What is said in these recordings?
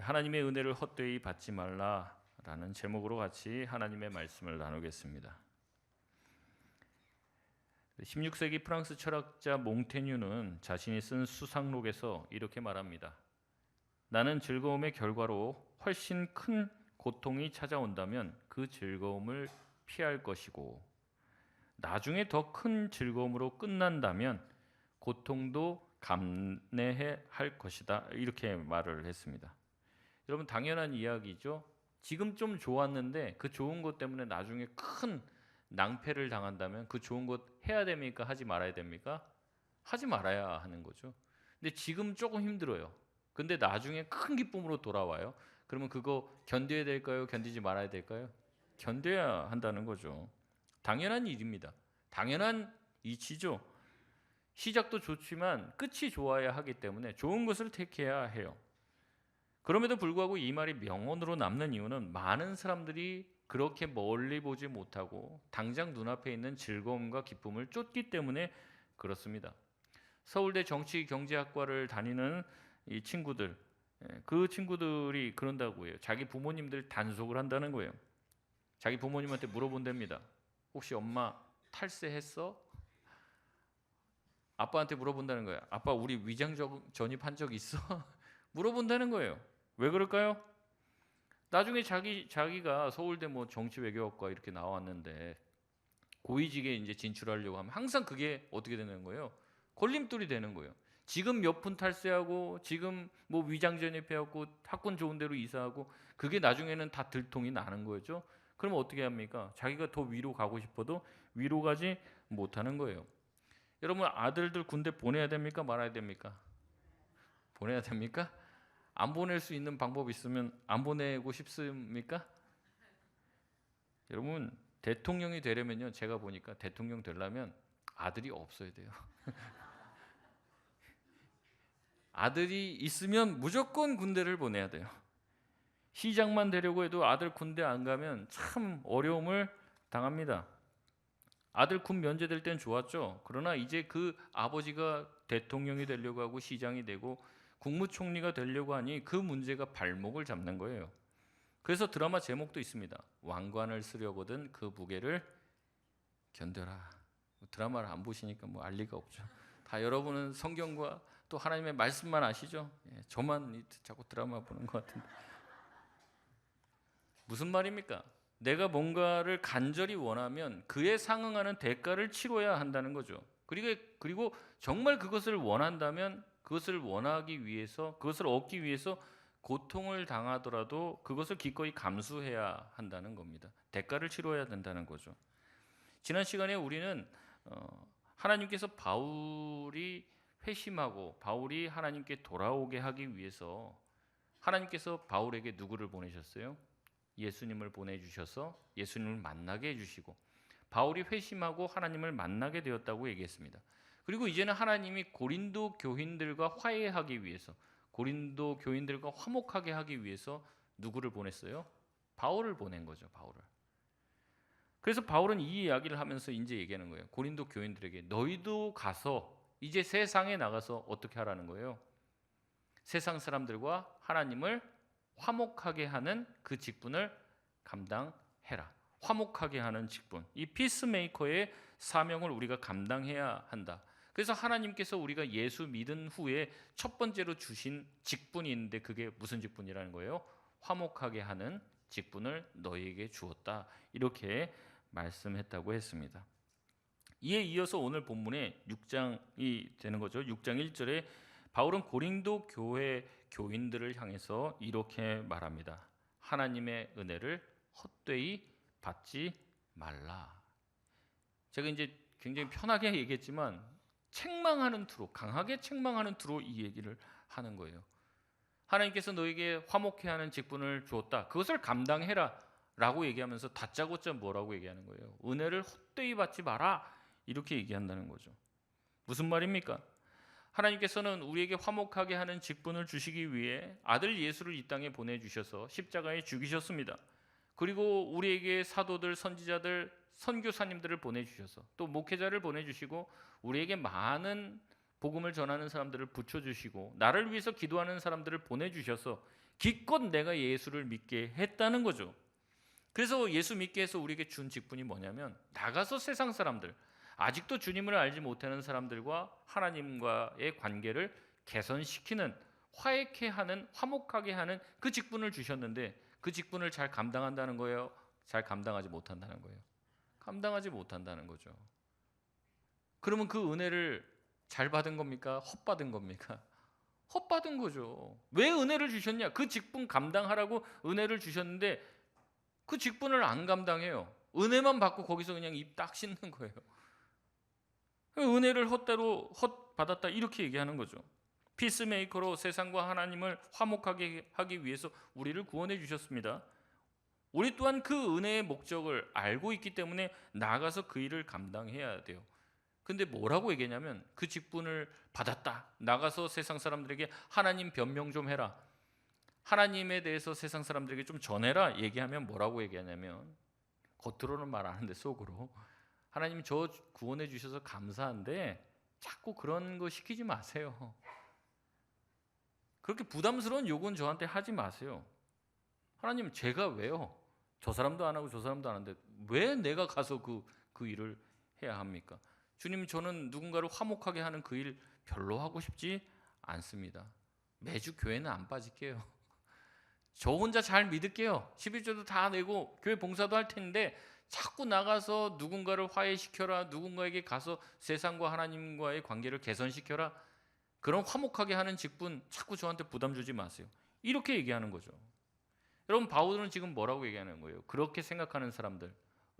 하나님의 은혜를 헛되이 받지 말라라는 제목으로 같이 하나님의 말씀을 나누겠습니다. 16세기 프랑스 철학자 몽테뉴는 자신이 쓴 수상록에서 이렇게 말합니다. 나는 즐거움의 결과로 훨씬 큰 고통이 찾아온다면 그 즐거움을 피할 것이고, 나중에 더 큰 즐거움으로 끝난다면 고통도 감내해야 할 것이다. 이렇게 말을 했습니다. 여러분, 당연한 이야기죠. 지금 좀 좋았는데 그 좋은 것 때문에 나중에 큰 낭패를 당한다면 그 좋은 것 해야 됩니까? 하지 말아야 됩니까? 하지 말아야 하는 거죠. 근데 지금 조금 힘들어요. 근데 나중에 큰 기쁨으로 돌아와요. 그러면 그거 견뎌야 될까요? 견디지 말아야 될까요? 견뎌야 한다는 거죠. 당연한 일입니다. 당연한 이치죠. 시작도 좋지만 끝이 좋아야 하기 때문에 좋은 것을 택해야 해요. 그럼에도 불구하고 이 말이 명언으로 남는 이유는 많은 사람들이 그렇게 멀리 보지 못하고 당장 눈앞에 있는 즐거움과 기쁨을 쫓기 때문에 그렇습니다. 서울대 정치경제학과를 다니는 이 친구들, 그 친구들이 그런다고 해요. 자기 부모님들 단속을 한다는 거예요. 자기 부모님한테 물어본답니다. 혹시 엄마 탈세했어? 아빠한테 물어본다는 거예요. 아빠, 우리 위장 전입한 적 있어? 물어본다는 거예요. 왜 그럴까요? 나중에 자기가 서울대 뭐 정치외교학과 이렇게 나왔는데 고위직에 이제 진출하려고 하면 항상 그게 어떻게 되는 거예요? 걸림돌이 되는 거예요. 지금 몇 푼 탈세하고 지금 뭐 위장 전입해갖고 학군 좋은 데로 이사하고 그게 나중에는 다 들통이 나는 거죠. 그러면 어떻게 합니까? 자기가 더 위로 가고 싶어도 위로 가지 못하는 거예요. 여러분, 아들들 군대 보내야 됩니까? 말아야 됩니까? 보내야 됩니까? 안 보낼 수 있는 방법이 있으면 안 보내고 싶습니까? 여러분, 대통령이 되려면요, 제가 보니까 대통령 되려면 아들이 없어야 돼요. 아들이 있으면 무조건 군대를 보내야 돼요. 시장만 되려고 해도 아들 군대 안 가면 참 어려움을 당합니다. 아들 군 면제될 땐 좋았죠. 그러나 이제 그 아버지가 대통령이 되려고 하고 시장이 되고 국무총리가 되려고 하니 그 문제가 발목을 잡는 거예요. 그래서 드라마 제목도 있습니다. 왕관을 쓰려거든 그 무게를 견뎌라. 드라마를 안 보시니까 뭐 알 리가 없죠. 다 여러분은 성경과 또 하나님의 말씀만 아시죠? 저만 자꾸 드라마 보는 것 같은데. 무슨 말입니까? 내가 뭔가를 간절히 원하면 그에 상응하는 대가를 치러야 한다는 거죠. 그리고 정말 그것을 원한다면 그것을 원하기 위해서, 그것을 얻기 위해서 고통을 당하더라도 그것을 기꺼이 감수해야 한다는 겁니다. 대가를 치러야 된다는 거죠. 지난 시간에 우리는 하나님께서 바울이 회심하고 바울이 하나님께 돌아오게 하기 위해서 하나님께서 바울에게 누구를 보내셨어요? 예수님을 보내주셔서 예수님을 만나게 해주시고 바울이 회심하고 하나님을 만나게 되었다고 얘기했습니다. 그리고 이제는 하나님이 고린도 교인들과 화해하기 위해서, 고린도 교인들과 화목하게 하기 위해서 누구를 보냈어요? 바울을 보낸 거죠. 바울을. 그래서 바울은 이 이야기를 하면서 이제 얘기하는 거예요. 고린도 교인들에게 너희도 가서 이제 세상에 나가서 어떻게 하라는 거예요? 세상 사람들과 하나님을 화목하게 하는 그 직분을 감당해라. 화목하게 하는 직분, 이 피스메이커의 사명을 우리가 감당해야 한다. 그래서 하나님께서 우리가 예수 믿은 후에 첫 번째로 주신 직분이 있는데 그게 무슨 직분이라는 거예요? 화목하게 하는 직분을 너희에게 주었다. 이렇게 말씀했다고 했습니다. 이에 이어서 오늘 본문에 6장이 되는 거죠. 6장 1절에 바울은 고린도 교회 교인들을 향해서 이렇게 말합니다. 하나님의 은혜를 헛되이 받지 말라. 제가 이제 굉장히 편하게 얘기했지만 책망하는 투로, 강하게 책망하는 투로 이 얘기를 하는 거예요. 하나님께서 너에게 화목해 하는 직분을 주었다. 그것을 감당해라 라고 얘기하면서 다짜고짜 뭐라고 얘기하는 거예요? 은혜를 헛되이 받지 마라. 이렇게 얘기한다는 거죠. 무슨 말입니까? 하나님께서는 우리에게 화목하게 하는 직분을 주시기 위해 아들 예수를 이 땅에 보내주셔서 십자가에 죽이셨습니다. 그리고 우리에게 사도들, 선지자들, 선교사님들을 보내주셔서 또 목회자를 보내주시고 우리에게 많은 복음을 전하는 사람들을 붙여주시고 나를 위해서 기도하는 사람들을 보내주셔서 기껏 내가 예수를 믿게 했다는 거죠. 그래서 예수 믿게 해서 우리에게 준 직분이 뭐냐면 나가서 세상 사람들, 아직도 주님을 알지 못하는 사람들과 하나님과의 관계를 개선시키는, 화해케 하는, 화목하게 하는 그 직분을 주셨는데 그 직분을 잘 감당한다는 거예요? 잘 감당하지 못한다는 거예요? 감당하지 못한다는 거죠. 그러면 그 은혜를 잘 받은 겁니까? 헛받은 겁니까? 헛받은 거죠. 왜 은혜를 주셨냐? 그 직분 감당하라고 은혜를 주셨는데 그 직분을 안 감당해요. 은혜만 받고 거기서 그냥 입 딱 씻는 거예요. 은혜를 헛대로 헛받았다 이렇게 얘기하는 거죠. 피스메이커로 세상과 하나님을 화목하게 하기 위해서 우리를 구원해 주셨습니다. 우리 또한 그 은혜의 목적을 알고 있기 때문에 나가서 그 일을 감당해야 돼요. 근데 뭐라고 얘기하냐면 그 직분을 받았다. 나가서 세상 사람들에게 하나님 변명 좀 해라. 하나님에 대해서 세상 사람들에게 좀 전해라. 얘기하면 뭐라고 얘기하냐면 겉으로는 말 안 하는데 속으로 하나님 저 구원해 주셔서 감사한데 자꾸 그런 거 시키지 마세요. 그렇게 부담스러운 요구는 저한테 하지 마세요. 하나님 제가 왜요? 저 사람도 안 하고 저 사람도 안 하는데 왜 내가 가서 그 일을 해야 합니까? 주님 저는 누군가를 화목하게 하는 그 일 별로 하고 싶지 않습니다. 매주 교회는 안 빠질게요. 저 혼자 잘 믿을게요. 11조도 다 내고 교회 봉사도 할 텐데 자꾸 나가서 누군가를 화해시켜라. 누군가에게 가서 세상과 하나님과의 관계를 개선시켜라. 그런 화목하게 하는 직분 자꾸 저한테 부담 주지 마세요. 이렇게 얘기하는 거죠. 여러분 바울은 지금 뭐라고 얘기하는 거예요? 그렇게 생각하는 사람들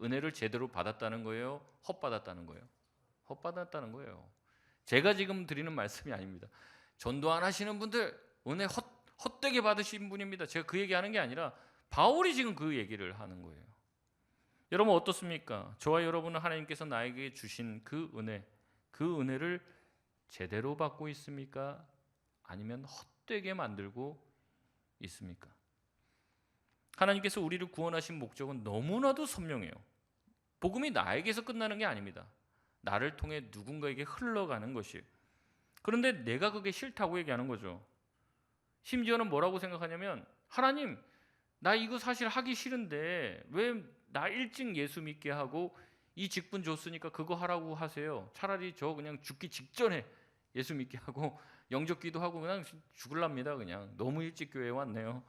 은혜를 제대로 받았다는 거예요? 헛받았다는 거예요? 헛받았다는 거예요. 제가 지금 드리는 말씀이 아닙니다. 전도 안 하시는 분들 은혜 헛되게 받으신 분입니다. 제가 그 얘기하는 게 아니라 바울이 지금 그 얘기를 하는 거예요. 여러분 어떻습니까? 저와 여러분은 하나님께서 나에게 주신 그 은혜를 제대로 받고 있습니까? 아니면 헛되게 만들고 있습니까? 하나님께서 우리를 구원하신 목적은 너무나도 선명해요. 복음이 나에게서 끝나는 게 아닙니다. 나를 통해 누군가에게 흘러가는 것이에요. 그런데 내가 그게 싫다고 얘기하는 거죠. 심지어는 뭐라고 생각하냐면 하나님 나 이거 사실 하기 싫은데 왜 나 일찍 예수 믿게 하고 이 직분 줬으니까 그거 하라고 하세요. 차라리 저 그냥 죽기 직전에 예수 믿게 하고 영접기도 하고 그냥 죽을랍니다. 그냥 너무 일찍 교회에 왔네요.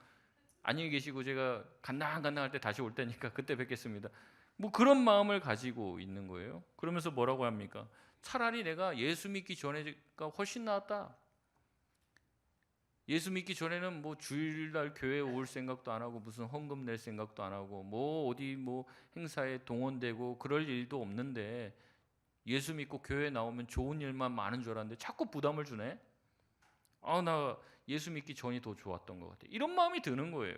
안녕히 계시고 제가 간당간당할 때 다시 올 테니까 그때 뵙겠습니다. 뭐 그런 마음을 가지고 있는 거예요. 그러면서 뭐라고 합니까? 차라리 내가 예수 믿기 전에가 훨씬 나았다. 예수 믿기 전에는 뭐 주일날 교회에 올 생각도 안 하고 무슨 헌금 낼 생각도 안 하고 뭐 어디 뭐 행사에 동원되고 그럴 일도 없는데 예수 믿고 교회 나오면 좋은 일만 많은 줄 알았는데 자꾸 부담을 주네. 나 예수 믿기 전이 더 좋았던 것 같아. 이런 마음이 드는 거예요.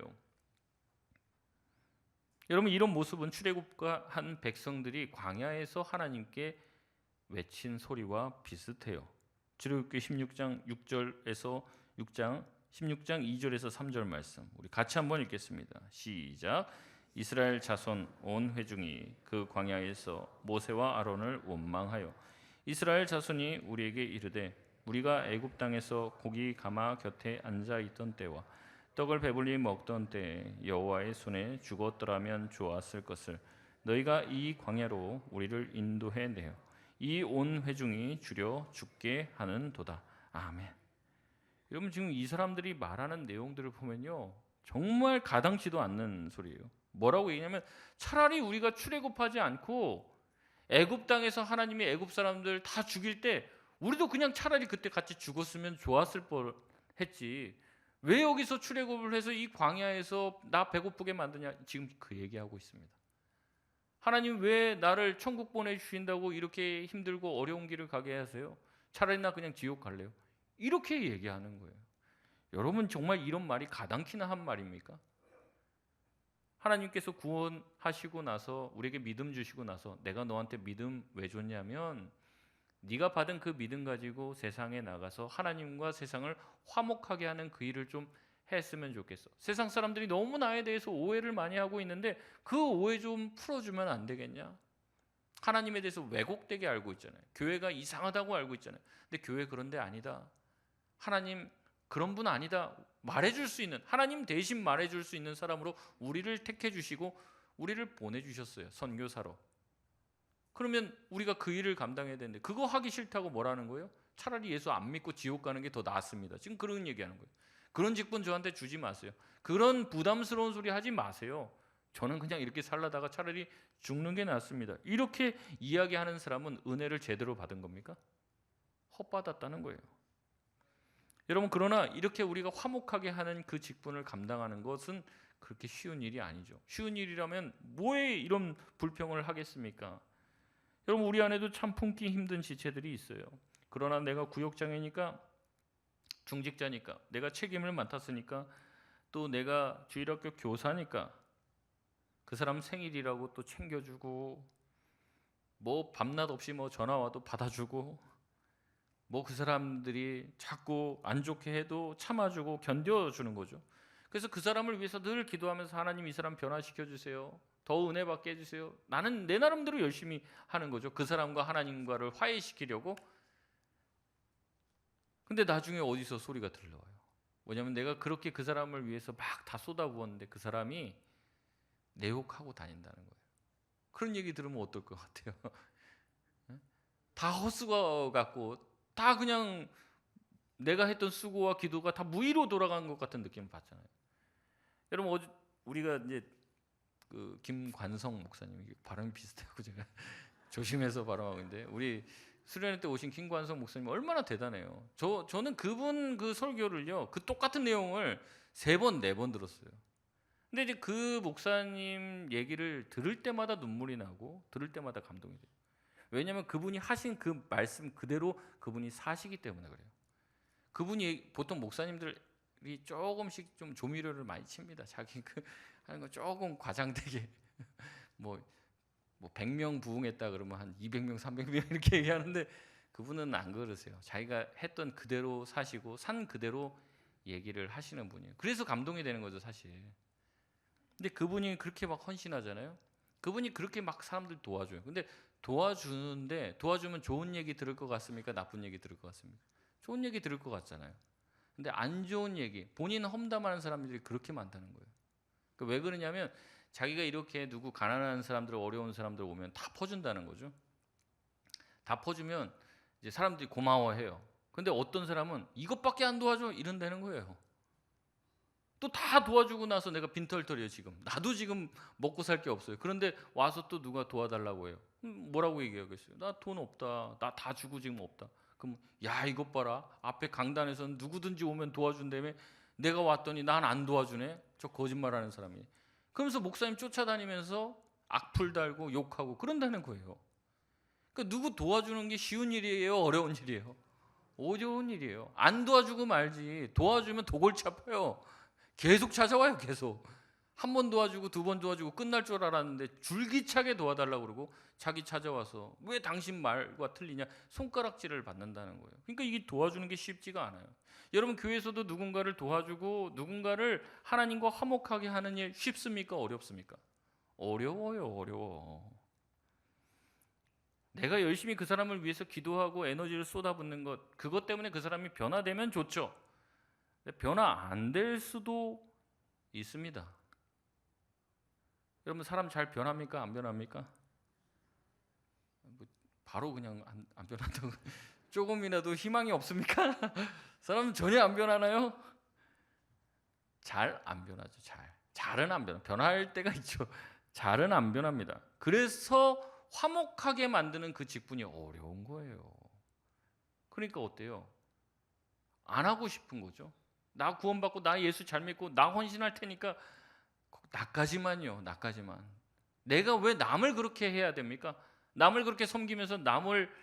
여러분 이런 모습은 출애굽한 백성들이 광야에서 하나님께 외친 소리와 비슷해요. 출애굽기 16장 6절에서 6장 16장 2절에서 3절 말씀 우리 같이 한번 읽겠습니다. 시작. 이스라엘 자손 온 회중이 그 광야에서 모세와 아론을 원망하여 이스라엘 자손이 우리에게 이르되 우리가 애굽 땅에서 고기 가마 곁에 앉아 있던 때와 떡을 배불리 먹던 때에 여호와의 손에 죽었더라면 좋았을 것을 너희가 이 광야로 우리를 인도해 내어 이 온 회중이 주려 죽게 하는도다. 아멘. 여러분 지금 이 사람들이 말하는 내용들을 보면요 정말 가당치도 않는 소리예요. 뭐라고 얘기냐면 차라리 우리가 출애굽하지 않고 애굽 땅에서 하나님이 애굽 사람들 다 죽일 때 우리도 그냥 차라리 그때 같이 죽었으면 좋았을 뻔했지. 왜 여기서 출애굽을 해서 이 광야에서 나 배고프게 만드냐. 지금 그 얘기하고 있습니다. 하나님 왜 나를 천국 보내주신다고 이렇게 힘들고 어려운 길을 가게 하세요? 차라리 나 그냥 지옥 갈래요. 이렇게 얘기하는 거예요. 여러분 정말 이런 말이 가당키나 한 말입니까? 하나님께서 구원하시고 나서 우리에게 믿음 주시고 나서 내가 너한테 믿음 왜 줬냐면 네가 받은 그 믿음 가지고 세상에 나가서 하나님과 세상을 화목하게 하는 그 일을 좀 했으면 좋겠어. 세상 사람들이 너무 나에 대해서 오해를 많이 하고 있는데 그 오해 좀 풀어주면 안 되겠냐? 하나님에 대해서 왜곡되게 알고 있잖아요. 교회가 이상하다고 알고 있잖아요. 근데 교회 그런데 아니다. 하나님 그런 분 아니다. 말해줄 수 있는, 하나님 대신 말해줄 수 있는 사람으로 우리를 택해 주시고 우리를 보내주셨어요. 선교사로. 그러면 우리가 그 일을 감당해야 되는데 그거 하기 싫다고 뭐라는 거예요? 차라리 예수 안 믿고 지옥 가는 게 더 낫습니다. 지금 그런 얘기하는 거예요. 그런 직분 저한테 주지 마세요. 그런 부담스러운 소리 하지 마세요. 저는 그냥 이렇게 살다가 차라리 죽는 게 낫습니다. 이렇게 이야기하는 사람은 은혜를 제대로 받은 겁니까? 헛받았다는 거예요. 여러분, 그러나 이렇게 우리가 화목하게 하는 그 직분을 감당하는 것은 그렇게 쉬운 일이 아니죠. 쉬운 일이라면 뭐에 이런 불평을 하겠습니까? 여러분, 우리 안에도 참 품기 힘든 지체들이 있어요. 그러나 내가 구역장이니까, 중직자니까, 내가 책임을 맡았으니까, 또 내가 주일학교 교사니까 그 사람 생일이라고 또 챙겨주고, 뭐 밤낮 없이 뭐 전화 와도 받아주고, 뭐 그 사람들이 자꾸 안 좋게 해도 참아주고 견뎌주는 거죠. 그래서 그 사람을 위해서 늘 기도하면서 하나님 이 사람 변화시켜 주세요. 더 은혜 받게 해주세요. 나는 내 나름대로 열심히 하는 거죠. 그 사람과 하나님과를 화해시키려고. 근데 나중에 어디서 소리가 들려와요. 뭐냐면 내가 그렇게 그 사람을 위해서 막 다 쏟아부었는데 그 사람이 내 욕하고 다닌다는 거예요. 그런 얘기 들으면 어떨 것 같아요? 다 헛수고 같고 다 그냥 내가 했던 수고와 기도가 다 무의로 돌아간 것 같은 느낌을 받잖아요. 여러분, 우리가 이제 그 김관성 목사님, 발음이 비슷하고 제가 조심해서 발음하고 있는데, 우리 수련회 때 오신 김관성 목사님 얼마나 대단해요. 저는 그분 그 설교를요, 그 똑같은 내용을 3번 4번 들었어요. 근데 이제 그 목사님 얘기를 들을 때마다 눈물이 나고 들을 때마다 감동이 돼요. 왜냐하면 그분이 하신 그 말씀 그대로 그분이 사시기 때문에 그래요. 그분이 보통 목사님들이 조금씩 좀 조미료를 많이 칩니다. 자기 그 하는 거 조금 과장되게 뭐 100명 부흥했다 그러면 한 200명, 300명 이렇게 얘기하는데 그분은 안 그러세요. 자기가 했던 그대로 사시고 산 그대로 얘기를 하시는 분이에요. 그래서 감동이 되는 거죠, 사실. 근데 그분이 그렇게 막 헌신하잖아요. 그분이 그렇게 막 사람들 도와줘요. 근데 도와주는데, 도와주면 좋은 얘기 들을 것 같습니까? 나쁜 얘기 들을 것 같습니까? 좋은 얘기 들을 것 같잖아요. 근데 안 좋은 얘기, 본인 험담하는 사람들이 그렇게 많다는 거예요. 왜 그러냐면 자기가 이렇게 누구 가난한 사람들, 어려운 사람들 오면 다 퍼준다는 거죠. 다 퍼주면 이제 사람들이 고마워해요. 근데 어떤 사람은 이것밖에 안 도와줘 이런다는 거예요. 또 다 도와주고 나서 내가 빈털털이에요. 지금 나도 지금 먹고 살 게 없어요. 그런데 와서 또 누가 도와달라고 해요. 뭐라고 얘기하겠어요? 나 돈 없다. 나 다 주고 지금 없다. 그럼 야, 이것 봐라. 앞에 강단에서는 누구든지 오면 도와준다며 내가 왔더니 난 안 도와주네. 저 거짓말하는 사람이. 그러면서 목사님 쫓아다니면서 악플 달고 욕하고 그런다는 거예요. 그러니까 누구 도와주는 게 쉬운 일이에요? 어려운 일이에요? 어려운 일이에요. 안 도와주고 말지. 도와주면 도골 잡혀요. 계속 찾아와요. 계속. 한 번 도와주고 2번 도와주고 끝날 줄 알았는데 줄기차게 도와달라고 그러고 자기 찾아와서 왜 당신 말과 틀리냐 손가락질을 받는다는 거예요. 그러니까 이게 도와주는 게 쉽지가 않아요. 여러분, 교회에서도 누군가를 도와주고 누군가를 하나님과 화목하게 하는 일 쉽습니까? 어렵습니까? 어려워요. 어려워. 내가 열심히 그 사람을 위해서 기도하고 에너지를 쏟아붓는 것, 그것 때문에 그 사람이 변화되면 좋죠. 변화 안 될 수도 있습니다. 여러분, 사람 잘 변합니까? 안 변합니까? 바로 그냥 안 변한다고 조금이라도 희망이 없습니까? 사람은 전혀 안 변하나요? 잘 안 변하죠. 잘은 안 변하. 변할 때가 있죠. 잘은 안 변합니다. 그래서 화목하게 만드는 그 직분이 어려운 거예요. 그러니까 어때요? 안 하고 싶은 거죠. 나 구원받고 나 예수 잘 믿고 나 헌신할 테니까 나까지만요. 나까지만. 내가 왜 남을 그렇게 해야 됩니까? 남을 그렇게 섬기면서 남을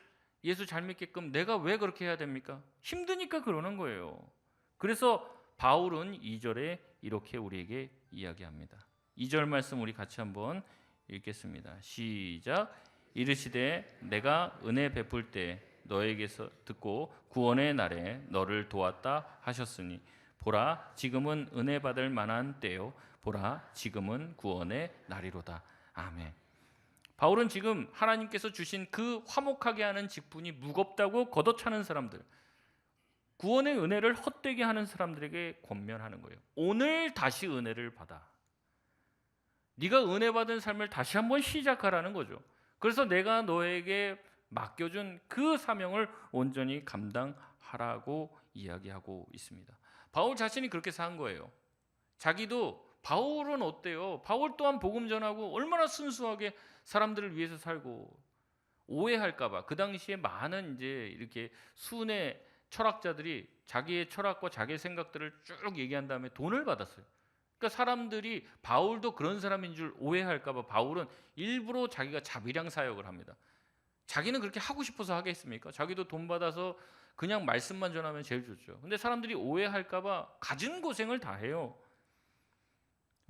예수 잘 믿게끔 내가 왜 그렇게 해야 됩니까? 힘드니까 그러는 거예요. 그래서 바울은 2절에 이렇게 우리에게 이야기합니다. 2절 말씀 우리 같이 한번 읽겠습니다. 시작. 이르시되 내가 은혜 베풀 때 너에게서 듣고 구원의 날에 너를 도왔다 하셨으니 보라 지금은 은혜 받을 만한 때요 보라 지금은 구원의 날이로다. 아멘. 바울은 지금 하나님께서 주신 그 화목하게 하는 직분이 무겁다고 걷어차는 사람들, 구원의 은혜를 헛되게 하는 사람들에게 권면하는 거예요. 오늘 다시 은혜를 받아. 네가 은혜 받은 삶을 다시 한번 시작하라는 거죠. 그래서 내가 너에게 맡겨준 그 사명을 온전히 감당하라고 이야기하고 있습니다. 바울 자신이 그렇게 산 거예요. 자기도 바울은 어때요? 바울 또한 복음 전하고 얼마나 순수하게 사람들을 위해서 살고, 오해할까봐 그 당시에 많은 이제 이렇게 순회 철학자들이 자기의 철학과 자기의 생각들을 쭉 얘기한 다음에 돈을 받았어요. 그러니까 사람들이 바울도 그런 사람인 줄 오해할까봐 바울은 일부러 자기가 자비량 사역을 합니다. 자기는 그렇게 하고 싶어서 하겠습니까? 자기도 돈 받아서 그냥 말씀만 전하면 제일 좋죠. 근데 사람들이 오해할까봐 갖은 고생을 다 해요.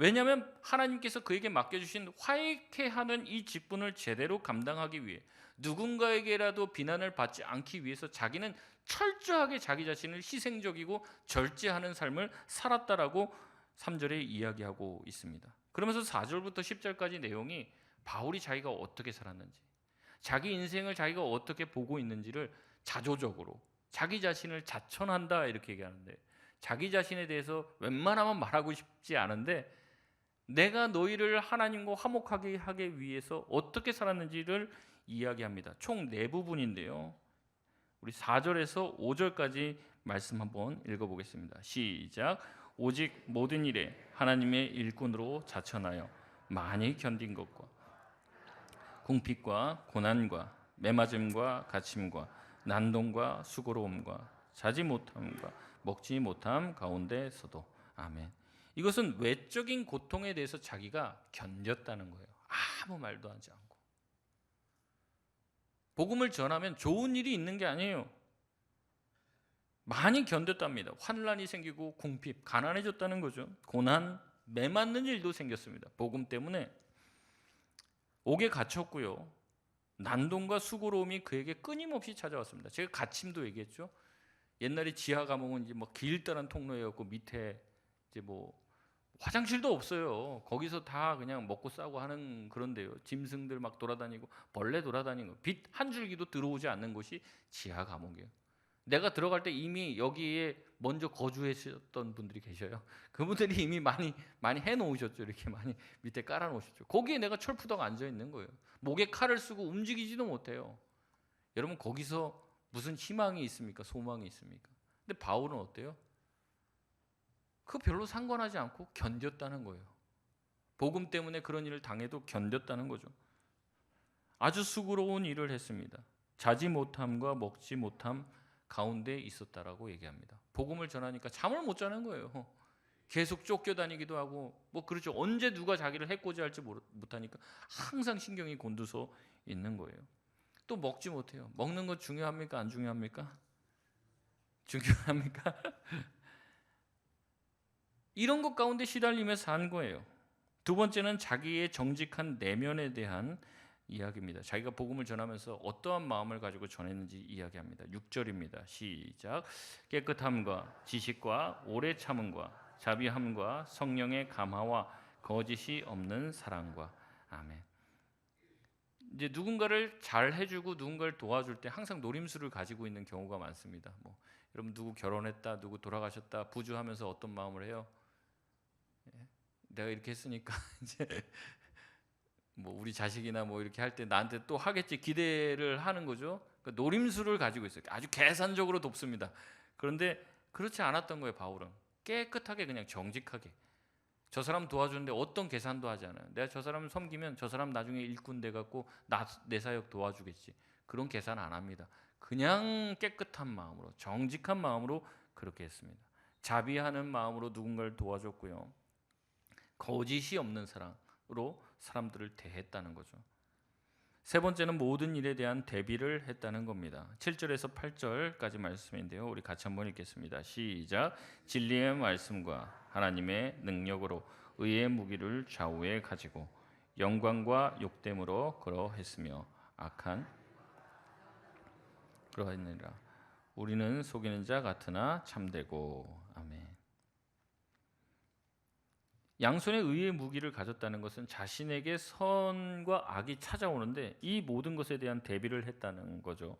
왜냐하면 하나님께서 그에게 맡겨주신 화해케 하는 이 직분을 제대로 감당하기 위해, 누군가에게라도 비난을 받지 않기 위해서 자기는 철저하게 자기 자신을 희생적이고 절제하는 삶을 살았다라고 3절에 이야기하고 있습니다. 그러면서 4절부터 10절까지 내용이 바울이 자기가 어떻게 살았는지, 자기 인생을 자기가 어떻게 보고 있는지를 자조적으로 자기 자신을 자천한다 이렇게 얘기하는데, 자기 자신에 대해서 웬만하면 말하고 싶지 않은데 내가 너희를 하나님과 화목하게 하기 위해서 어떻게 살았는지를 이야기합니다. 총 4부분인데요. 우리 4절에서 5절까지 말씀 한번 읽어보겠습니다. 시작. 오직 모든 일에 하나님의 일꾼으로 자천하여 많이 견딘 것과 궁핍과 고난과 매맞음과 갇힘과 난동과 수고로움과 자지 못함과 먹지 못함 가운데서도. 아멘. 이것은 외적인 고통에 대해서 자기가 견뎠다는 거예요. 아무 말도 하지 않고. 복음을 전하면 좋은 일이 있는 게 아니에요. 많이 견뎠답니다. 환난이 생기고 궁핍, 가난해졌다는 거죠. 고난, 매맞는 일도 생겼습니다. 복음 때문에 옥에 갇혔고요. 난동과 수고로움이 그에게 끊임없이 찾아왔습니다. 제가 갇힘도 얘기했죠. 옛날에 지하 감옥은 이제 뭐 길다란 통로였고 밑에 이제 뭐 화장실도 없어요. 거기서 다 그냥 먹고 싸고 하는 그런데요. 짐승들 막 돌아다니고 벌레 돌아다니고 빛 한 줄기도 들어오지 않는 곳이 지하 감옥이에요. 내가 들어갈 때 이미 여기에 먼저 거주했었던 분들이 계셔요. 그분들이 이미 많이 해놓으셨죠. 이렇게 많이 밑에 깔아놓으셨죠. 거기에 내가 철푸덕 앉아 있는 거예요. 목에 칼을 쓰고 움직이지도 못해요. 여러분 거기서 무슨 희망이 있습니까? 소망이 있습니까? 근데 바울은 어때요? 그거 별로 상관하지 않고 견뎠다는 거예요. 복음 때문에 그런 일을 당해도 견뎠다는 거죠. 아주 수고로운 일을 했습니다. 자지 못함과 먹지 못함 가운데 있었다라고 얘기합니다. 복음을 전하니까 잠을 못 자는 거예요. 계속 쫓겨다니기도 하고 뭐 그렇죠. 언제 누가 자기를 해코지할지 못하니까 항상 신경이 곤두서 있는 거예요. 또 먹지 못해요. 먹는 것 중요합니까? 안 중요합니까? 중요합니까? 이런 것 가운데 시달리며 산 거예요. 두 번째는 자기의 정직한 내면에 대한 이야기입니다. 자기가 복음을 전하면서 어떠한 마음을 가지고 전했는지 이야기합니다. 6절입니다. 시작. 깨끗함과 지식과 오래 참음과 자비함과 성령의 감화와 거짓이 없는 사랑과. 아멘. 이제 누군가를 잘 해주고 누군가를 도와줄 때 항상 노림수를 가지고 있는 경우가 많습니다. 뭐 여러분 누구 결혼했다, 누구 돌아가셨다 부주하면서 어떤 마음을 해요? 내가 이렇게 했으니까 이제 뭐 우리 자식이나 뭐 이렇게 할 때 나한테 또 하겠지 기대를 하는 거죠. 그러니까 노림수를 가지고 있어요. 아주 계산적으로 돕습니다. 그런데 그렇지 않았던 거예요. 바울은 깨끗하게 그냥 정직하게 저 사람 도와주는데 어떤 계산도 하지 않아요. 내가 저 사람 섬기면 저 사람 나중에 일꾼 돼 갖고 내 사역 도와주겠지. 그런 계산 안 합니다. 그냥 깨끗한 마음으로 정직한 마음으로 그렇게 했습니다. 자비하는 마음으로 누군가를 도와줬고요. 거짓이 없는 사랑으로 사람들을 대했다는 거죠. 세 번째는 모든 일에 대한 대비를 했다는 겁니다. 7절에서 8절까지 말씀인데요. 우리 같이 한번 읽겠습니다. 시작. 진리의 말씀과 하나님의 능력으로 의의 무기를 좌우에 가지고 영광과 욕됨으로 그러했으며 그러했느니라. 우리는 속이는 자 같으나 참되고. 아멘. 양손에 의의 무기를 가졌다는 것은 자신에게 선과 악이 찾아오는데 이 모든 것에 대한 대비를 했다는 거죠.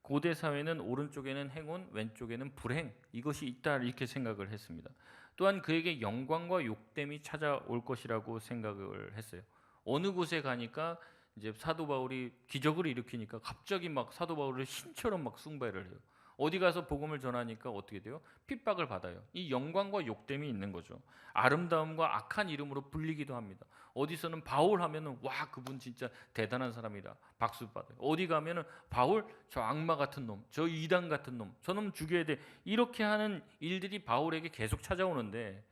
고대 사회는 오른쪽에는 행운, 왼쪽에는 불행, 이것이 있다 이렇게 생각을 했습니다. 또한 그에게 영광과 욕됨이 찾아올 것이라고 생각을 했어요. 어느 곳에 가니까 이제 사도 바울이 기적을 일으키니까 갑자기 막 사도 바울을 신처럼 막 숭배를 해요. 어디 가서 복음을 전하니까 어떻게 돼요? 핍박을 받아요. 이 영광과 욕됨이 있는 거죠. 아름다움과 악한 이름으로 불리기도 합니다. 어디서는 바울 하면은 와 그분 진짜 대단한 사람이다 박수 받아요. 어디 가면은 바울 저 악마 같은 놈, 저 이단 같은 놈, 저놈 죽여야 돼 이렇게 하는 일들이 바울에게 계속 찾아오는데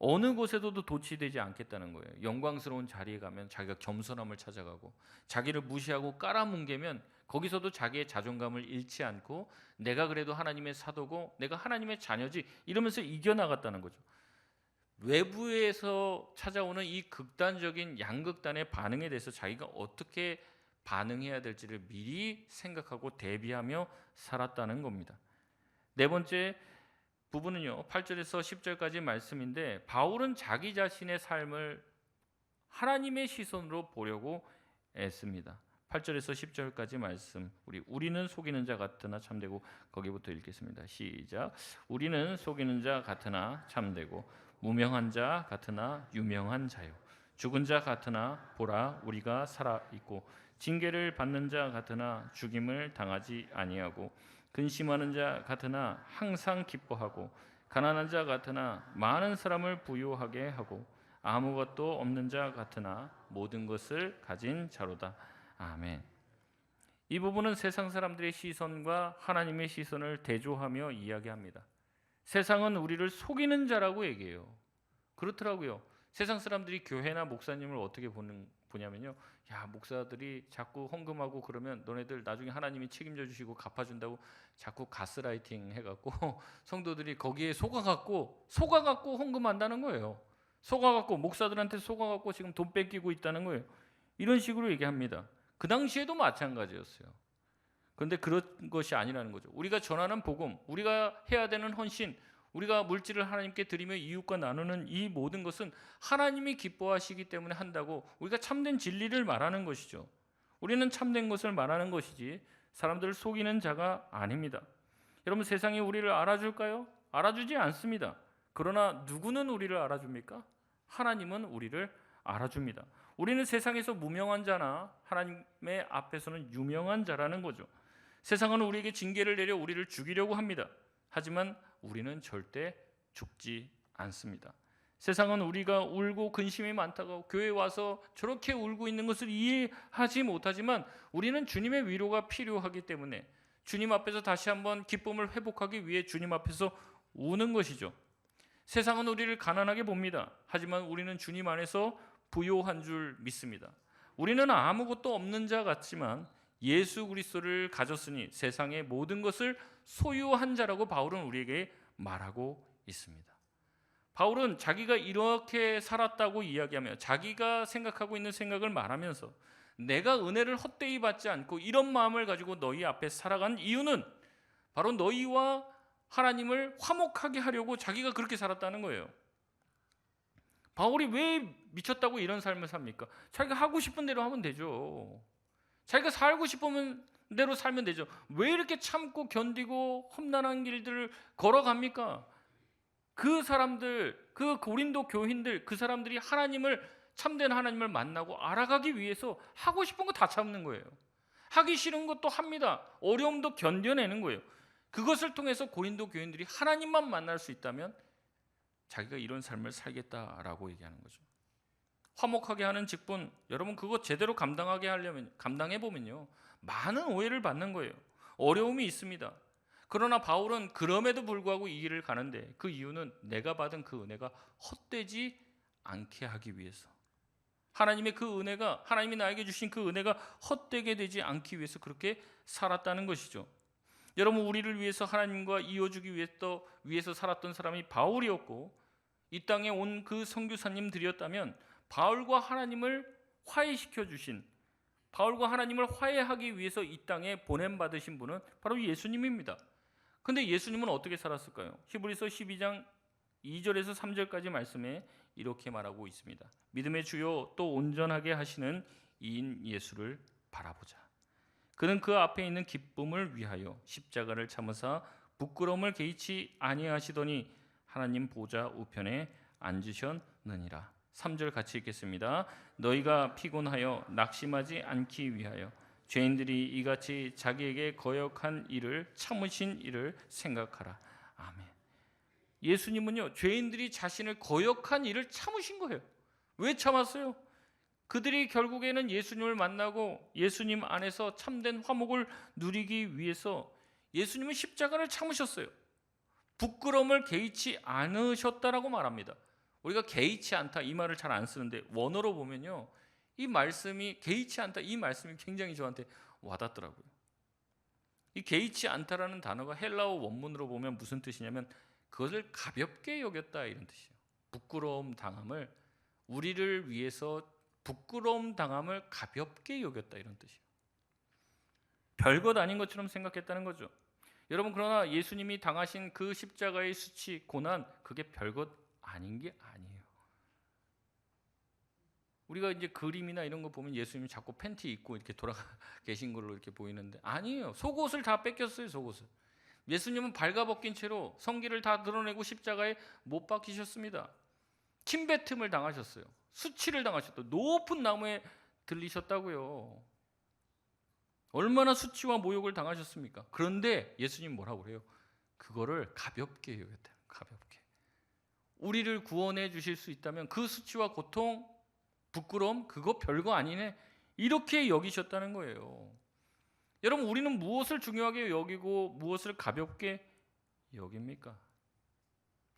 어느 곳에도 도취되지 않겠다는 거예요. 영광스러운 자리에 가면 자기가 겸손함을 찾아가고 자기를 무시하고 깔아뭉개면 거기서도 자기의 자존감을 잃지 않고 내가 그래도 하나님의 사도고 내가 하나님의 자녀지 이러면서 이겨나갔다는 거죠. 외부에서 찾아오는 이 극단적인 양극단의 반응에 대해서 자기가 어떻게 반응해야 될지를 미리 생각하고 대비하며 살았다는 겁니다. 네 번째 부분은요. 8절에서 10절까지 말씀인데 바울은 자기 자신의 삶을 하나님의 시선으로 보려고 애씁니다. 8절에서 10절까지 말씀. 우리는 속이는 자 같으나 참되고 거기부터 읽겠습니다. 시작. 우리는 속이는 자 같으나 참되고 무명한 자 같으나 유명한 자요. 죽은 자 같으나 보라 우리가 살아 있고 징계를 받는 자 같으나 죽임을 당하지 아니하고 근심하는 자 같으나 항상 기뻐하고 가난한 자 같으나 많은 사람을 부유하게 하고 아무것도 없는 자 같으나 모든 것을 가진 자로다. 아멘. 이 부분은 세상 사람들의 시선과 하나님의 시선을 대조하며 이야기합니다. 세상은 우리를 속이는 자라고 얘기해요. 그렇더라고요. 세상 사람들이 교회나 목사님을 어떻게 보냐면요. 야, 목사들이 자꾸 헌금하고 그러면 너네들 나중에 하나님이 책임져 주시고 갚아준다고 자꾸 가스라이팅 해갖고 성도들이 거기에 속아갖고 헌금한다는 거예요. 속아갖고 목사들한테 속아갖고 지금 돈 뺏기고 있다는 거예요. 이런 식으로 얘기합니다. 그 당시에도 마찬가지였어요. 그런데 그런 것이 아니라는 거죠. 우리가 전하는 복음, 우리가 해야 되는 헌신, 우리가 물질을 하나님께 드리며 이웃과 나누는 이 모든 것은 하나님이 기뻐하시기 때문에 한다고 우리가 참된 진리를 말하는 것이죠. 우리는 참된 것을 말하는 것이지 사람들을 속이는 자가 아닙니다. 여러분 세상이 우리를 알아줄까요? 알아주지 않습니다. 그러나 누구는 우리를 알아줍니까? 하나님은 우리를 알아줍니다. 우리는 세상에서 무명한 자나 하나님의 앞에서는 유명한 자라는 거죠. 세상은 우리에게 징계를 내려 우리를 죽이려고 합니다. 하지만 우리는 절대 죽지 않습니다. 세상은 우리가 울고 근심이 많다고 교회에 와서 저렇게 울고 있는 것을 이해하지 못하지만 우리는 주님의 위로가 필요하기 때문에 주님 앞에서 다시 한번 기쁨을 회복하기 위해 주님 앞에서 우는 것이죠. 세상은 우리를 가난하게 봅니다. 하지만 우리는 주님 안에서 부요한 줄 믿습니다. 우리는 아무것도 없는 자 같지만 예수 그리스도를 가졌으니 세상의 모든 것을 소유한 자라고 바울은 우리에게 말하고 있습니다. 바울은 자기가 이렇게 살았다고 이야기하며 자기가 생각하고 있는 생각을 말하면서 내가 은혜를 헛되이 받지 않고 이런 마음을 가지고 너희 앞에 살아간 이유는 바로 너희와 하나님을 화목하게 하려고 자기가 그렇게 살았다는 거예요. 바울이 왜 미쳤다고 이런 삶을 삽니까? 자기가 하고 싶은 대로 하면 되죠. 자기가 살고 싶은 대로 살면 되죠. 왜 이렇게 참고 견디고 험난한 길들을 걸어갑니까? 그 사람들, 그 고린도 교인들, 그 사람들이 참된 하나님을 만나고 알아가기 위해서 하고 싶은 거 다 참는 거예요. 하기 싫은 것도 합니다. 어려움도 견뎌내는 거예요. 그것을 통해서 고린도 교인들이 하나님만 만날 수 있다면 자기가 이런 삶을 살겠다라고 얘기하는 거죠. 화목하게 하는 직분, 여러분 그거 제대로 감당해 보면요 많은 오해를 받는 거예요. 어려움이 있습니다. 그러나 바울은 그럼에도 불구하고 이 길을 가는데 그 이유는 내가 받은 그 은혜가 헛되지 않게 하기 위해서, 하나님의 그 은혜가, 하나님이 나에게 주신 그 은혜가 헛되게 되지 않기 위해서 그렇게 살았다는 것이죠. 여러분 우리를 위해서 하나님과 이어주기 위해서 살았던 사람이 바울이었고 이 땅에 온 그 선교사님들이었다면 바울과 하나님을 화해시켜 주신, 바울과 하나님을 화해하기 위해서 이 땅에 보냄받으신 분은 바로 예수님입니다. 근데 예수님은 어떻게 살았을까요? 히브리서 12장 2절에서 3절까지 말씀에 이렇게 말하고 있습니다. 믿음의 주요 또 온전하게 하시는 이인 예수를 바라보자. 그는 그 앞에 있는 기쁨을 위하여 십자가를 참으사 부끄러움을 개의치 아니하시더니 하나님 보좌 우편에 앉으셨느니라. 3절 같이 읽겠습니다. 너희가 피곤하여 낙심하지 않기 위하여 죄인들이 이같이 자기에게 거역한 일을 참으신 일을 생각하라. 아멘. 예수님은요, 죄인들이 자신을 거역한 일을 참으신 거예요. 왜 참았어요? 그들이 결국에는 예수님을 만나고 예수님 안에서 참된 화목을 누리기 위해서 예수님은 십자가를 참으셨어요. 부끄러움을 개의치 않으셨다라고 말합니다. 우리가 개의치 않다 이 말을 잘 안 쓰는데 원어로 보면요, 이 말씀이 개의치 않다 이 말씀이 굉장히 저한테 와닿더라고요. 이 개의치 않다라는 단어가 헬라어 원문으로 보면 무슨 뜻이냐면 그것을 가볍게 여겼다 이런 뜻이에요. 부끄러움 당함을, 우리를 위해서 부끄러움 당함을 가볍게 여겼다 이런 뜻이에요. 별것 아닌 것처럼 생각했다는 거죠. 여러분, 그러나 예수님이 당하신 그 십자가의 수치, 고난, 그게 별것 아닌 게 아니에요. 우리가 이제 그림이나 이런 거 보면 예수님이 자꾸 팬티 입고 이렇게 돌아가 계신 걸로 이렇게 보이는데 아니에요. 속옷을 다 뺏겼어요. 속옷을. 예수님은 발가벗긴 채로 성기를 다 드러내고 십자가에 못 박히셨습니다. 침뱉음을 당하셨어요. 수치를 당하셨다. 높은 나무에 들리셨다고요. 얼마나 수치와 모욕을 당하셨습니까? 그런데 예수님 뭐라고 그래요? 그거를 가볍게 여겼다. 가볍게. 우리를 구원해 주실 수 있다면 그 수치와 고통, 부끄러움 그거 별거 아니네. 이렇게 여기셨다는 거예요. 여러분, 우리는 무엇을 중요하게 여기고 무엇을 가볍게 여깁니까?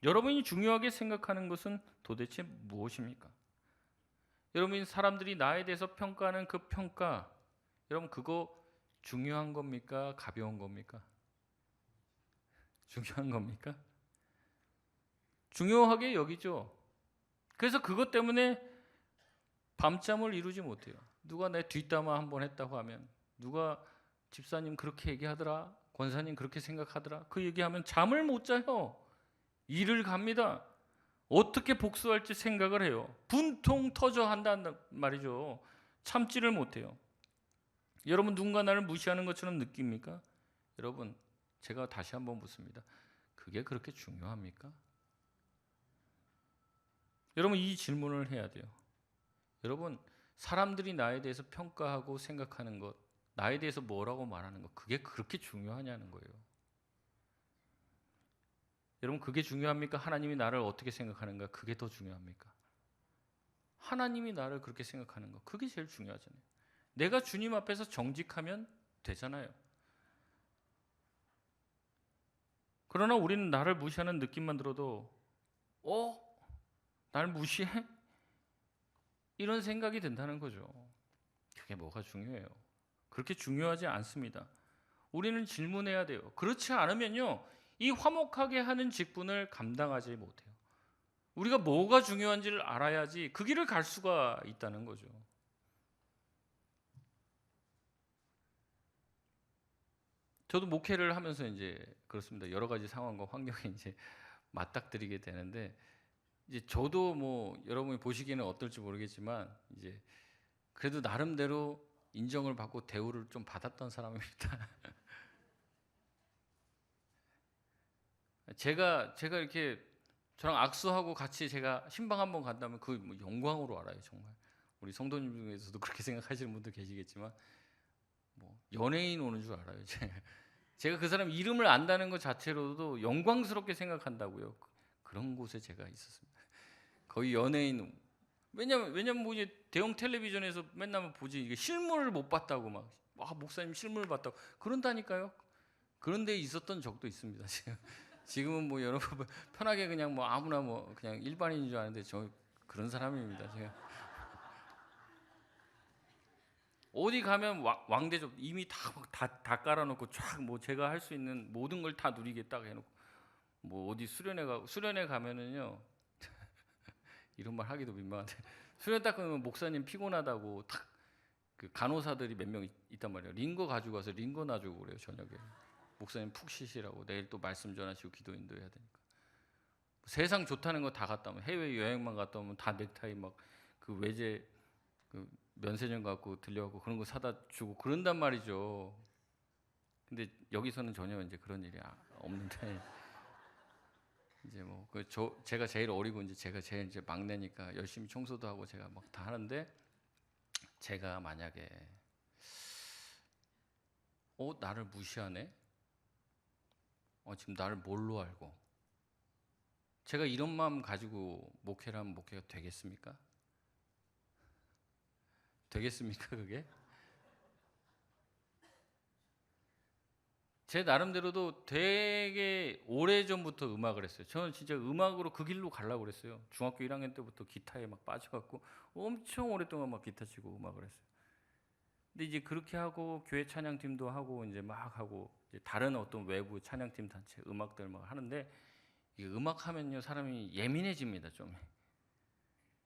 여러분이 중요하게 생각하는 것은 도대체 무엇입니까? 여러분, 사람들이 나에 대해서 평가하는 그 평가, 여러분 그거 중요한 겁니까? 가벼운 겁니까? 중요한 겁니까? 중요하게 여기죠. 그래서 그것 때문에 밤잠을 이루지 못해요. 누가 내 뒷담화 한번 했다고 하면, 누가 집사님 그렇게 얘기하더라, 권사님 그렇게 생각하더라, 그 얘기하면 잠을 못 자요. 일을 갑니다. 어떻게 복수할지 생각을 해요. 분통 터져 한다는 말이죠. 참지를 못해요. 여러분, 누군가 나를 무시하는 것처럼 느낍니까? 여러분, 제가 다시 한번 묻습니다. 그게 그렇게 중요합니까? 여러분, 이 질문을 해야 돼요. 여러분, 사람들이 나에 대해서 평가하고 생각하는 것, 나에 대해서 뭐라고 말하는 것, 그게 그렇게 중요하냐는 거예요. 여러분, 그게 중요합니까? 하나님이 나를 어떻게 생각하는가? 그게 더 중요합니까? 하나님이 나를 그렇게 생각하는 것, 그게 제일 중요하잖아요. 내가 주님 앞에서 정직하면 되잖아요. 그러나 우리는 나를 무시하는 느낌만 들어도 날 무시해? 이런 생각이 든다는 거죠. 그게 뭐가 중요해요? 그렇게 중요하지 않습니다. 우리는 질문해야 돼요. 그렇지 않으면요, 이 화목하게 하는 직분을 감당하지 못해요. 우리가 뭐가 중요한지를 알아야지 그 길을 갈 수가 있다는 거죠. 저도 목회를 하면서 이제 그렇습니다. 여러 가지 상황과 환경에 이제 맞닥뜨리게 되는데, 이제 저도 뭐 여러분이 보시기에는 어떨지 모르겠지만 이제 그래도 나름대로 인정을 받고 대우를 좀 받았던 사람입니다. 제가 이렇게 저랑 악수하고 같이 제가 신방 한번 간다면 그 뭐 영광으로 알아요, 정말. 우리 성도님 중에서도 그렇게 생각하시는 분들 계시겠지만 뭐 연예인 오는 줄 알아요. 제가 그 사람 이름을 안다는 것 자체로도 영광스럽게 생각한다고요. 그런 곳에 제가 있었습니다. 거의 연예인. 왜냐면 뭐 이제 대형 텔레비전에서 맨날 보지, 이게 실물을 못 봤다고 막 목사님 실물을 봤다고 그런다니까요. 그런 데 있었던 적도 있습니다. 지금은 뭐 여러분 편하게 그냥 뭐 아무나 뭐 그냥 일반인인 줄 아는데 저 그런 사람입니다. 제가 어디 가면 왕대접 이미 다 깔아놓고 쫙 뭐 제가 할 수 있는 모든 걸 다 누리겠다 해놓고, 뭐 어디 수련회 가면은요 이런 말 하기도 민망한데 수련 딱 가면 목사님 피곤하다고 탁 그 간호사들이 몇 명 있단 말이에요. 링거 가지고 와서 링거 놔주고 그래요, 저녁에. 목사님 푹 쉬시라고, 내일 또 말씀 전하시고 기도 인도해야 되니까. 세상 좋다는 거 다 갔다 오면 해외 여행만 갔다 오면 다 넥타이 막 그 외제 그 면세점 갖고 들려갖고 그런 거 사다 주고 그런단 말이죠. 근데 여기서는 전혀 이제 그런 일이 없는데 이제 뭐 제가 제일 어리고 이제 제가 제일 이제 막내니까 열심히 청소도 하고 제가 막 다 하는데 제가 만약에 나를 무시하네? 지금 나를 뭘로 알고? 제가 이런 마음 가지고 목회를 하면 목회가 되겠습니까? 되겠습니까 그게? 제 나름대로도 되게 오래전부터 음악을 했어요. 저는 진짜 음악으로 그 길로 가려고 그랬어요. 중학교 1학년 때부터 기타에 막 빠져갖고 엄청 오랫동안 막 기타 치고 음악을 했어요. 근데 이제 그렇게 하고 교회 찬양팀도 하고 이제 막 하고 이제 다른 어떤 외부 찬양팀 단체 음악들 막 하는데 이 음악 하면요 사람이 예민해집니다 좀.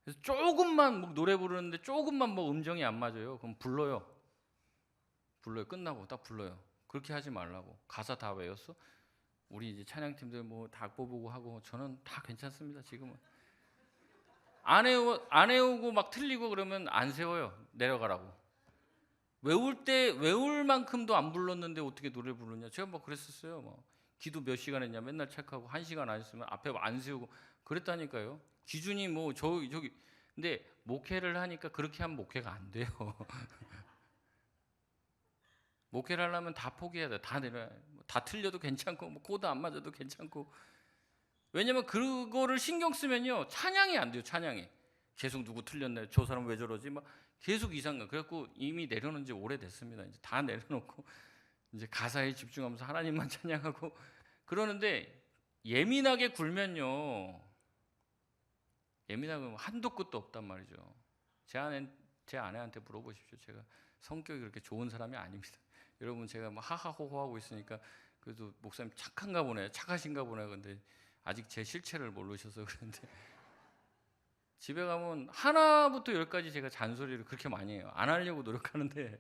그래서 조금만 뭐 노래 부르는데 조금만 뭐 음정이 안 맞아요. 그럼 불러요. 끝나고 딱 불러요. 그렇게 하지 말라고. 가사 다 외웠어? 우리 이제 찬양팀들 뭐 다 악보 보고 하고 저는 다 괜찮습니다 지금은. 안 외우고 막 틀리고 그러면 안 세워요. 내려가라고. 외울 만큼도 안 불렀는데 어떻게 노래 부르냐. 제가 뭐 그랬었어요. 뭐 기도 몇 시간 했냐 맨날 체크하고 1시간 안 했으면 앞에 안 세우고 그랬다니까요. 기준이 뭐 저기 근데 목회를 하니까 그렇게 하면 목회가 안 돼요. 목회를 하려면 다 포기해야 돼. 다 내려야 돼. 다 틀려도 괜찮고 뭐 코드 안 맞아도 괜찮고. 왜냐면 그거를 신경 쓰면요 찬양이 안 돼요. 찬양이 계속 누구 틀렸네 저 사람 왜 저러지 막 계속 이상가. 그래갖고 이미 내려놓은 지 오래됐습니다. 이제 다 내려놓고 이제 가사에 집중하면서 하나님만 찬양하고 그러는데 예민하게 굴면요 예민하면 한도 끝도 없단 말이죠. 제 아내한테 물어보십시오. 제가 성격이 그렇게 좋은 사람이 아닙니다. 여러분 제가 뭐 하하호호 하고 있으니까 그래도 목사님 착한가 보네 착하신가 보네. 근데 아직 제 실체를 모르셔서 그런데 집에 가면 하나부터 열까지 제가 잔소리를 그렇게 많이 해요. 안 하려고 노력하는데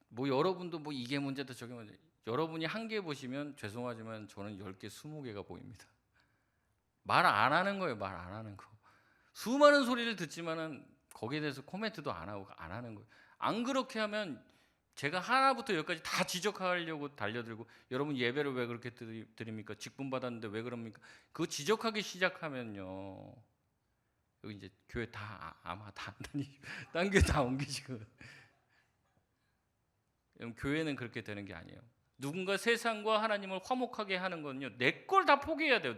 뭐 여러분도 뭐 이게 문제다 저게 문제. 여러분이 한 개 보시면 죄송하지만 저는 10개 20개가 보입니다. 말 안 하는 거예요. 말 안 하는 거. 수많은 소리를 듣지만은 거기에 대해서 코멘트도 안 하고 안 하는 거예요. 안 그렇게 하면 제가 하나부터 열까지 다 지적하려고 달려들고 여러분 예배를 왜 그렇게 드립니까? 직분 받았는데 왜 그럽니까? 그거 지적하기 시작하면요 여기 이제 교회 다 아마 다 안 다니시고 딴 교회 다 옮기시고 교회는 그렇게 되는 게 아니에요. 누군가 세상과 하나님을 화목하게 하는 건요 내 걸 다 포기해야 돼요.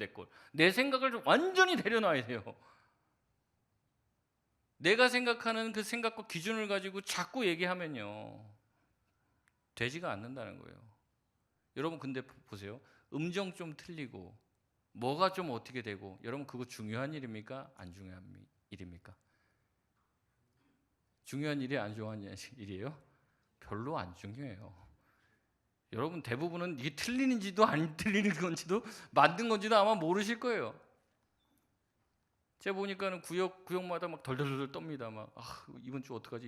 내 생각을 완전히 내려놔야 돼요. 내가 생각하는 그 생각과 기준을 가지고 자꾸 얘기하면요 되지가 않는다는 거예요. 여러분 근데 보세요. 음정 좀 틀리고 뭐가 좀 어떻게 되고 여러분 그거 중요한 일입니까? 안 중요한 일입니까? 중요한 일이 안 중요한 일이에요? 별로 안 중요해요. 여러분 대부분은 이게 틀리는지도 안 틀리는 건지도 만든 건지도 아마 모르실 거예요. 제가 보니까는 구역마다 막 덜덜덜 떱니다. 막 이번 주 어떡하지?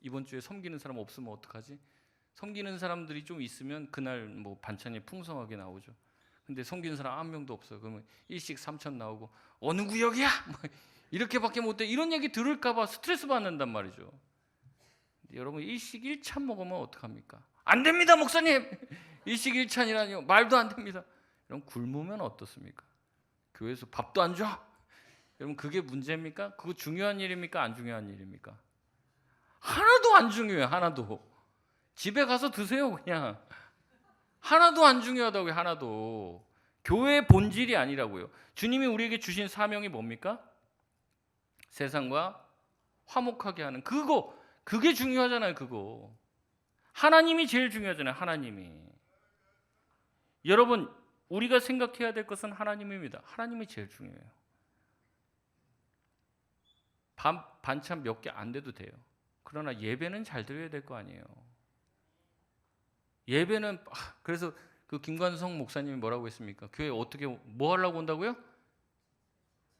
이번 주에 섬기는 사람 없으면 어떡하지? 섬기는 사람들이 좀 있으면 그날 뭐 반찬이 풍성하게 나오죠. 근데 섬기는 사람 한 명도 없어. 그러면 일식 3천 나오고 어느 구역이야? 이렇게밖에 못해. 이런 얘기 들을까봐 스트레스 받는단 말이죠. 여러분 일식 1찬 먹으면 어떡합니까? 안 됩니다 목사님. 일식 1찬이라니요. 말도 안 됩니다. 여러분 굶으면 어떻습니까? 교회에서 밥도 안 줘? 여러분 그게 문제입니까? 그거 중요한 일입니까? 안 중요한 일입니까? 하나도 안 중요해요. 하나도. 집에 가서 드세요 그냥. 하나도 안 중요하다고요. 하나도. 교회의 본질이 아니라고요. 주님이 우리에게 주신 사명이 뭡니까? 세상과 화목하게 하는 그게 중요하잖아요. 그거 하나님이 제일 중요하잖아요. 하나님이. 여러분 우리가 생각해야 될 것은 하나님입니다. 하나님이 제일 중요해요. 반찬 몇 개 안 돼도 돼요. 그러나 예배는 잘 드려야 될 거 아니에요. 예배는 그래서 그 김관성 목사님이 뭐라고 했습니까? 교회 어떻게 뭐 하려고 온다고요?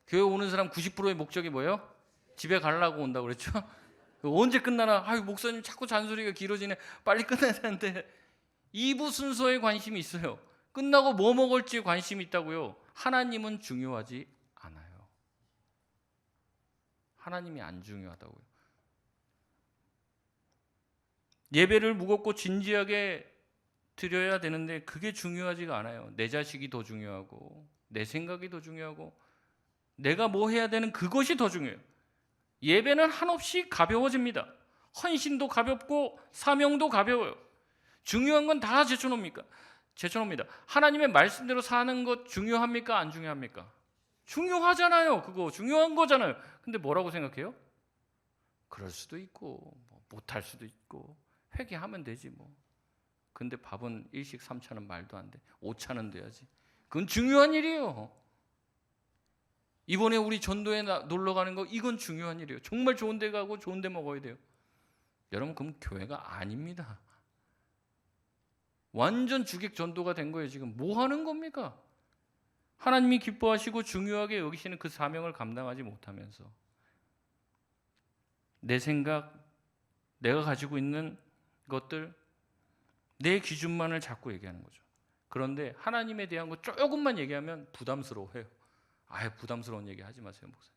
교회 오는 사람 90%의 목적이 뭐예요? 집에 가려고 온다고 그랬죠? 언제 끝나나? 목사님 자꾸 잔소리가 길어지네. 빨리 끝내야 되는데 2부 순서에 관심이 있어요. 끝나고 뭐 먹을지 관심이 있다고요. 하나님은 중요하지 않아요. 하나님이 안 중요하다고요. 예배를 무겁고 진지하게 드려야 되는데 그게 중요하지가 않아요. 내 자식이 더 중요하고 내 생각이 더 중요하고 내가 뭐 해야 되는 그것이 더 중요해요. 예배는 한없이 가벼워집니다. 헌신도 가볍고 사명도 가벼워요. 중요한 건 다 제쳐놓습니까? 제쳐놓습니다. 하나님의 말씀대로 사는 것 중요합니까? 안 중요합니까? 중요하잖아요. 그거 중요한 거잖아요. 근데 뭐라고 생각해요? 그럴 수도 있고 뭐 못할 수도 있고 회개하면 되지 뭐. 근데 밥은 일식 3차는 말도 안 돼. 5차는 돼야지. 그건 중요한 일이에요. 이번에 우리 전도에 놀러 가는 거 이건 중요한 일이에요. 정말 좋은 데 가고 좋은 데 먹어야 돼요. 여러분 그럼 교회가 아닙니다. 완전 주객 전도가 된 거예요. 지금 뭐 하는 겁니까? 하나님이 기뻐하시고 중요하게 여기시는 그 사명을 감당하지 못하면서 내 생각, 내가 가지고 있는 것들, 내 기준만을 자꾸 얘기하는 거죠. 그런데 하나님에 대한 거 조금만 얘기하면 부담스러워해요. 아예 부담스러운 얘기 하지 마세요, 목사님.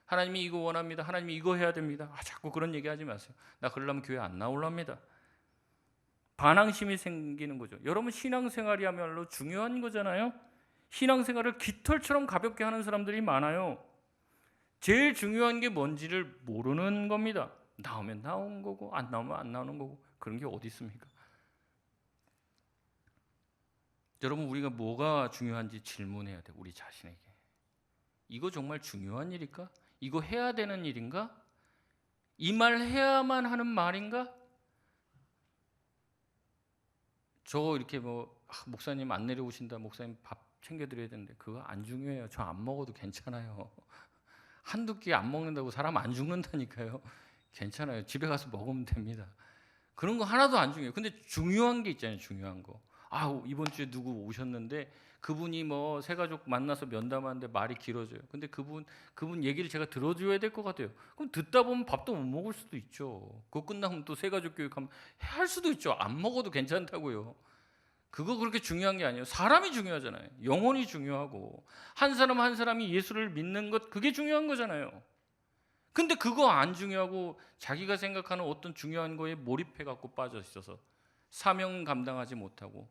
하나님이 이거 원합니다. 하나님이 이거 해야 됩니다. 자꾸 그런 얘기 하지 마세요. 나 그러려면 교회 안 나오랍니다. 반항심이 생기는 거죠. 여러분 신앙생활이야말로 중요한 거잖아요. 신앙생활을 깃털처럼 가볍게 하는 사람들이 많아요. 제일 중요한 게 뭔지를 모르는 겁니다. 나오면 나온 거고 안 나오면 안 나오는 거고 그런 게 어디 있습니까? 여러분 우리가 뭐가 중요한지 질문해야 돼요. 우리 자신에게. 이거 정말 중요한 일일까? 이거 해야 되는 일인가? 이 말 해야만 하는 말인가? 저 이렇게 뭐 목사님 안 내려오신다. 목사님 밥 챙겨드려야 되는데 그거 안 중요해요. 저 안 먹어도 괜찮아요. 한두 끼 안 먹는다고 사람 안 죽는다니까요. 괜찮아요. 집에 가서 먹으면 됩니다. 그런 거 하나도 안 중요해요. 근데 중요한 게 있잖아요. 중요한 거. 이번 주에 누구 오셨는데 그분이 뭐 새 가족 만나서 면담하는데 말이 길어져요. 근데 그분 얘기를 제가 들어줘야 될 것 같아요. 그럼 듣다 보면 밥도 못 먹을 수도 있죠. 그거 끝나면 또 새 가족 교육하면 할 수도 있죠. 안 먹어도 괜찮다고요. 그거 그렇게 중요한 게 아니에요. 사람이 중요하잖아요. 영혼이 중요하고 한 사람 한 사람이 예수를 믿는 것 그게 중요한 거잖아요. 근데 그거 안 중요하고 자기가 생각하는 어떤 중요한 거에 몰입해 갖고 빠져 있어서 사명 감당하지 못하고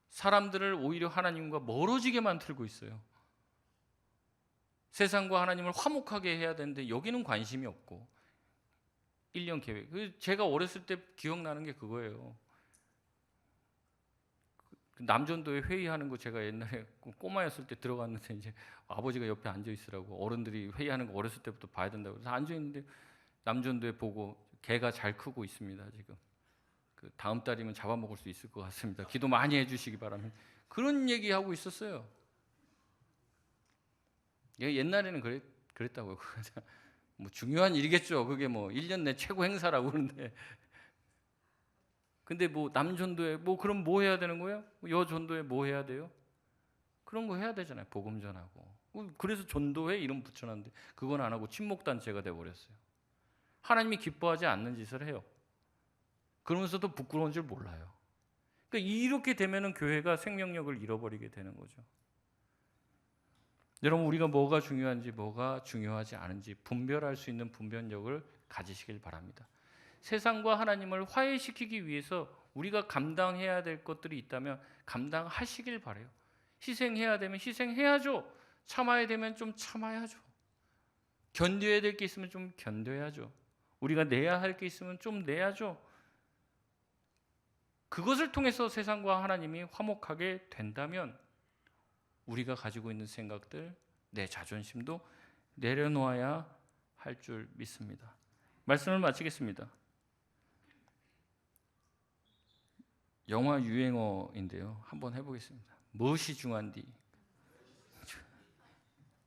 사람들을 오히려 하나님과 멀어지게 만들고 있어요. 세상과 하나님을 화목하게 해야 되는데 여기는 관심이 없고 1년 계획. 제가 어렸을 때 기억나는 게 그거예요. 남전도에 회의하는 거 제가 옛날에 꼬마였을 때 들어갔는데 이제 아버지가 옆에 앉아 있으라고 어른들이 회의하는 거 어렸을 때부터 봐야 된다고 그래서 앉아 있는데 남전도에 보고 개가 잘 크고 있습니다 지금. 그 다음 달이면 잡아먹을 수 있을 것 같습니다. 기도 많이 해주시기 바랍니다. 그런 얘기하고 있었어요. 옛날에는 그랬다고요. 뭐 중요한 일이겠죠. 그게 뭐 1년 내 최고 행사라고 그러는데 근데 뭐 남전도에 뭐 그럼 뭐 해야 되는 거예요? 여전도에 뭐 해야 돼요? 그런 거 해야 되잖아요. 복음 전하고. 그래서 전도회 이름 붙여놨는데 그건 안 하고 친목단체가 돼버렸어요. 하나님이 기뻐하지 않는 짓을 해요. 그러면서도 부끄러운 줄 몰라요. 그러니까 이렇게 되면은 교회가 생명력을 잃어버리게 되는 거죠. 여러분 우리가 뭐가 중요한지 뭐가 중요하지 않은지 분별할 수 있는 분별력을 가지시길 바랍니다. 세상과 하나님을 화해시키기 위해서 우리가 감당해야 될 것들이 있다면 감당하시길 바라요. 희생해야 되면 희생해야죠. 참아야 되면 좀 참아야죠. 견뎌야 될 게 있으면 좀 견뎌야죠. 우리가 내야 할 게 있으면 좀 내야죠. 그것을 통해서 세상과 하나님이 화목하게 된다면 우리가 가지고 있는 생각들, 내 자존심도 내려놓아야 할 줄 믿습니다. 말씀을 마치겠습니다. 영화 유행어인데요. 한번 해보겠습니다. 무엇이 중요한디?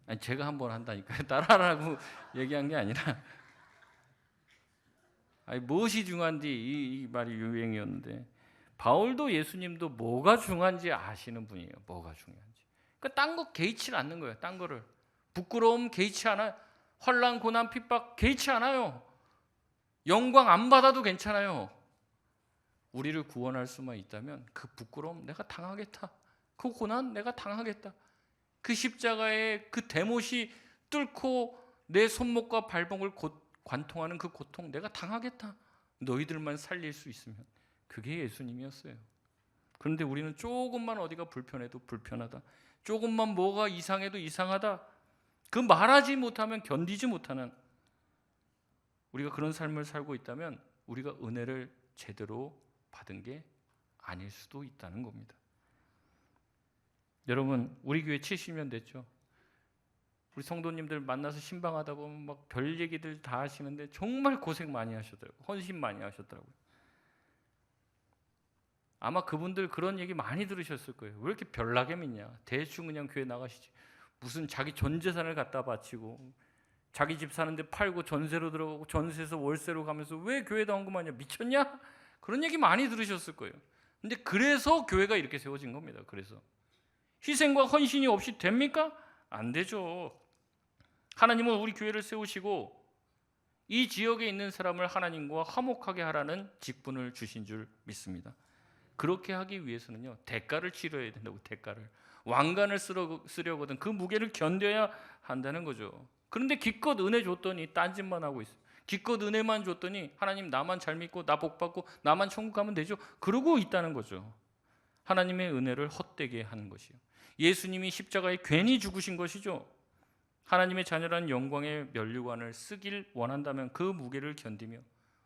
아니, 제가 한번 한다니까요. 따라하라고 얘기한 게 아니라 무엇이 중요한디 이 말이 유행이었는데 바울도 예수님도 뭐가 중요한지 아시는 분이에요. 뭐가 중요한지. 그러니까 딴 거 개의치 않는 거예요. 딴 거를. 부끄러움 개의치 않아요. 환난, 고난, 핍박 개의치 않아요. 영광 안 받아도 괜찮아요. 우리를 구원할 수만 있다면 그 부끄러움 내가 당하겠다. 그 고난 내가 당하겠다. 그 십자가의 그 대못이 뚫고 내 손목과 발목을 관통하는 그 고통, 내가 당하겠다. 너희들만 살릴 수 있으면. 그게 예수님이었어요. 그런데 우리는 조금만 어디가 불편해도 불편하다, 조금만 뭐가 이상해도 이상하다, 그 말하지 못하면 견디지 못하는, 우리가 그런 삶을 살고 있다면 우리가 은혜를 제대로 받은 게 아닐 수도 있다는 겁니다. 여러분, 우리 교회 70년 됐죠. 우리 성도님들 만나서 신방하다 보면 막 별 얘기들 다 하시는데 정말 고생 많이 하셨더라고요. 헌신 많이 하셨더라고요. 아마 그분들 그런 얘기 많이 들으셨을 거예요. 왜 이렇게 별나게 믿냐, 대충 그냥 교회 나가시지, 무슨 자기 전 재산을 갖다 바치고 자기 집 사는데 팔고 전세로 들어가고 전세에서 월세로 가면서 왜 교회다 헌금하냐, 미쳤냐? 그런 얘기 많이 들으셨을 거예요. 근데 그래서 교회가 이렇게 세워진 겁니다. 그래서 희생과 헌신이 없이 됩니까? 안 되죠. 하나님은 우리 교회를 세우시고 이 지역에 있는 사람을 하나님과 화목하게 하라는 직분을 주신 줄 믿습니다. 그렇게 하기 위해서는요, 대가를 치러야 된다고. 대가를, 왕관을 쓰려거든 그 무게를 견뎌야 한다는 거죠. 그런데 기껏 은혜 줬더니 딴짓만 하고 있어요. 기껏 은혜만 줬더니 하나님 나만 잘 믿고 나 복 받고 나만 천국 가면 되죠, 그러고 있다는 거죠. 하나님의 은혜를 헛되게 하는 것이요, 예수님이 십자가에 괜히 죽으신 것이죠. 하나님의 자녀라는 영광의 면류관을 쓰길 원한다면 그 무게를 견디며,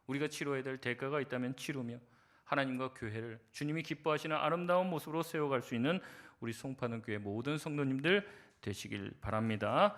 우리가 치러야 될 대가가 있다면 치르며, 하나님과 교회를 주님이 기뻐하시는 아름다운 모습으로 세워갈 수 있는 우리 송파는 교회 모든 성도님들 되시길 바랍니다.